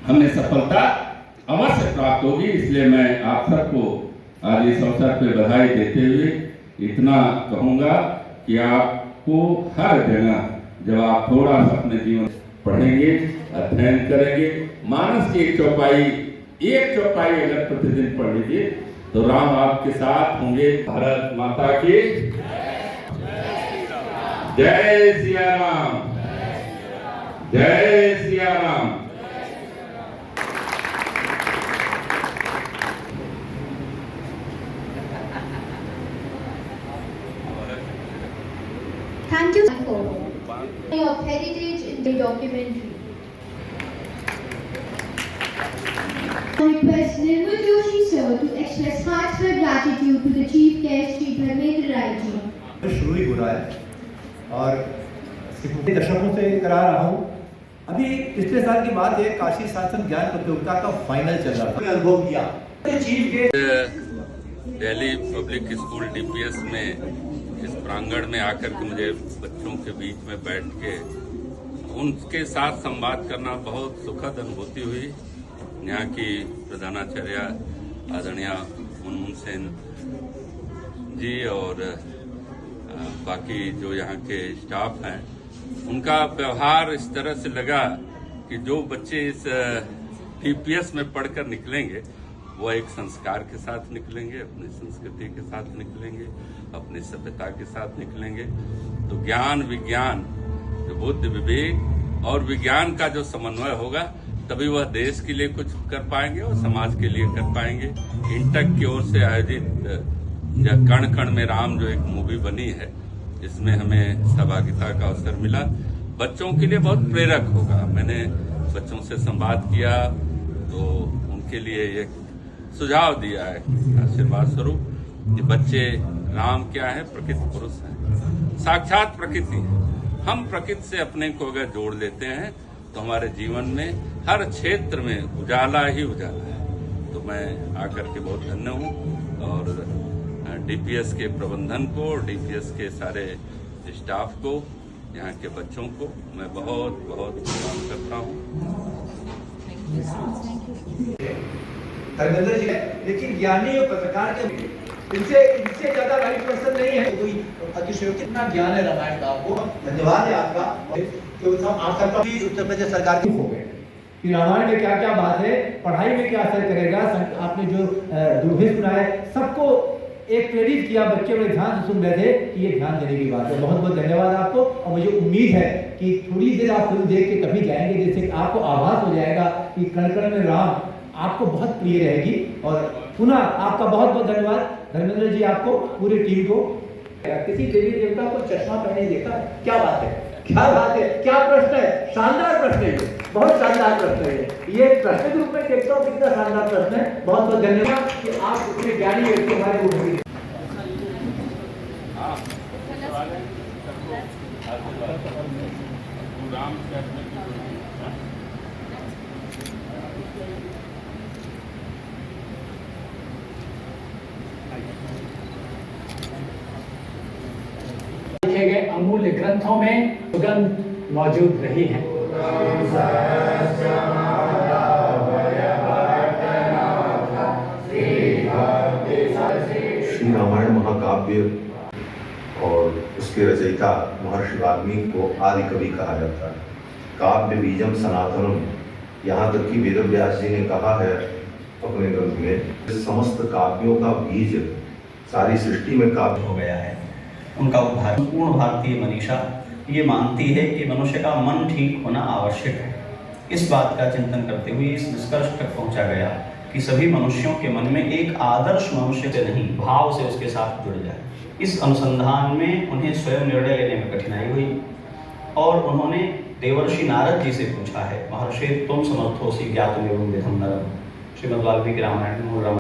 हमें सफलता अवश्य प्राप्त होगी। इसलिए मैं आप सबको आज इस अवसर पर बधाई देते हुए इतना कहूँगा कि आपको हर जगह जब आप थोड़ा सा अपने जीवन पढ़ेंगे, अध्ययन करेंगे, मानस की एक चौपाई अगर प्रतिदिन पढ़ लीजिए तो राम आपके साथ होंगे। भारत माता की जय सिया राम, जय Siya Ram. Thank you for your heritage in the documentary. I request Nirmal Joshi sir to express heartfelt gratitude to the Chief Guest Sri Dharmendra Rai ji. शुरू ही हो रहा है और दशकों से करा रहा हूँ। अभी पिछले साल की बात है, काशी शासन ज्ञान प्रतियोगिता का फाइनल चल रहा था, अनुभव किया। Chief guest Delhi public school DPS में इस प्रांगण में आकर के मुझे बच्चों के बीच में बैठ के उनके साथ संवाद करना बहुत सुखद अनुभूति हुई। यहाँ की प्रधानाचार्य आदरणीय मुनमुन सेन जी और बाकी जो यहाँ के स्टाफ हैं, उनका व्यवहार इस तरह से लगा कि जो बच्चे इस डीपीएस में पढ़कर निकलेंगे वो एक संस्कार के साथ निकलेंगे, अपनी संस्कृति के साथ निकलेंगे, अपनी सभ्यता के साथ निकलेंगे। तो ज्ञान विज्ञान, जो बुद्धि विवेक और विज्ञान का जो समन्वय होगा, तभी वह देश के लिए कुछ कर पाएंगे और समाज के लिए कर पाएंगे। इंटक की ओर से आयोजित कण कण में राम जो एक मूवी बनी है, इसमें हमें सहभागिता का अवसर मिला। बच्चों के लिए बहुत प्रेरक होगा। मैंने बच्चों से संवाद किया तो उनके लिए एक सुझाव दिया है आशीर्वाद स्वरूप कि बच्चे राम क्या है, प्रकृति पुरुष है, साक्षात प्रकृति है। हम प्रकृति से अपने को अगर जोड़ लेते हैं तो हमारे जीवन में हर क्षेत्र में उजाला ही उजाला है। तो मैं आकर के बहुत धन्य हूँ और डीपीएस के प्रबंधन को, डीपीएस के सारे स्टाफ को, यहाँ के बच्चों को मैं बहुत बहुत प्रणाम करता हूँ। धर्मेंद्र जी है, लेकिन ज्ञानी और पत्रकार के इनसे ज्यादा राइट पर्सन नहीं है कोई। अतिशयोक्ति कितना ज्ञान है रामायण का, आपको धन्यवाद है आपका। उत्तर प्रदेश सरकार के हो गए कि रामायण में क्या क्या बात है, पढ़ाई में क्या असर करेगा। आपने जो दुर्भेद सुनाए, सबको एक प्रेरित किया, बच्चे बड़े ध्यान से सुन रहे थे कि ये ध्यान देने की बात है। बहुत बहुत धन्यवाद आपको। और मुझे उम्मीद है कि थोड़ी देर आप फिल्म देख के कभी जाएंगे, जैसे आपको आभास हो जाएगा कि कण कण में राम आपको बहुत प्रिय रहेगी। और पुनः आपका बहुत बहुत धन्यवाद धर्मेंद्र जी, आपको, पूरी टीम को। किसी देवी देवता को चश्मा पहने देखा है? क्या बात है, क्या बात है, क्या प्रश्न है, शानदार प्रश्न है, बहुत शानदार प्रश्न है। ये प्रश्न के रूप में देखता हूँ कितना शानदार प्रश्न है। बहुत बहुत धन्यवाद कि आप इतने ज्ञानी व्यक्ति हमारे रूप में। लिखे गए अमूल्य ग्रंथों में सुगंध मौजूद रही है। श्री रामायण महाकाव्य और उसके रचयिता महर्षि वाल्मीकि को आदि कवि कहा जाता है। काव्य बीजम सनातनम, यहाँ तक कि वेद व्यास जी ने कहा है अपने ग्रंथ में, समस्त काव्यों का बीज सारी सृष्टि में काव्य हो गया है। उनका उद्धार पूर्ण भारतीय मनीषा ये मानती है कि मनुष्य का मन ठीक होना आवश्यक है। इस बात का चिंतन करते हुए इस निष्कर्ष तक पहुंचा गया कि सभी मनुष्यों के मन में एक आदर्श मनुष्य से नहीं, भाव से उसके साथ जुड़ जाए। इस अनुसंधान में उन्हें स्वयं निर्णय लेने में कठिनाई हुई और उन्होंने देवर्षि नारद जी से पूछा है, महर्षि तुम समर्थोसि ज्ञातुमेवं विधं नरम। श्रीमद् वाल्मीकि रामायण।